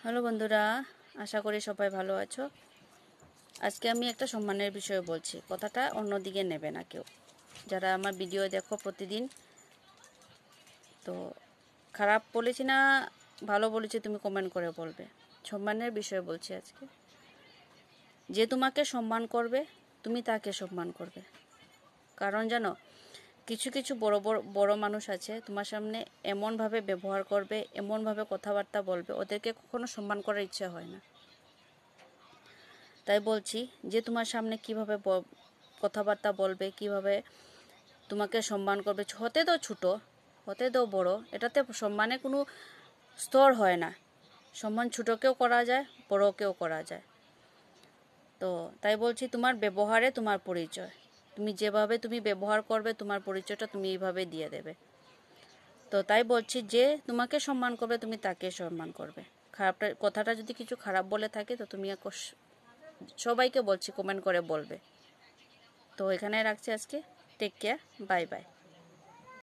Hello বন্ধুরা, আশা করি সবাই ভালো আছো। আজকে আমি একটা সম্মানের বিষয়ে বলছি, কথাটা অন্যদিকে নেবে না কেউ। যারা আমার ভিডিও দেখো প্রতিদিন, তো খারাপ বলেছি না ভালো বলেছি তুমি কমেন্ট করে বলবে। সম্মানের বিষয়ে বলছি আজকে। যে তোমাকে সম্মান করবে তুমি তাকে সম্মান করবে। কারণ জানো, কিছু কিছু বড় মানুষ আছে তোমার সামনে এমনভাবে ব্যবহার করবে, এমনভাবে কথাবার্তা বলবে, ওদেরকে কখনো সম্মান করার ইচ্ছা হয় না। তাই বলছি, যে তোমার সামনে কিভাবে কথাবার্তা বলবে, কিভাবে তোমাকে সম্মান করবে, হতে দাও ছোট, হতে দাও বড়, এটাতে সম্মানের কোনো স্তর হয় না। সম্মান ছোটকেও করা যায়, বড়কেও করা যায়। তো তাই বলছি, তোমার ব্যবহারে তোমার পরিচয়। তুমি যেভাবে তুমি ব্যবহার করবে, তোমার পরিচয়টা তুমি এইভাবে দিয়ে দেবে। তো তাই বলছি, যে তোমাকে সম্মান করবে তুমি তাকে সম্মান করবে। কথাটা যদি কিছু খারাপ বলে থাকে তো তুমি সবাইকে বলছি কমেন্ট করে বলবে। তো এখানে রাখছি আজকে। Take care, bye by.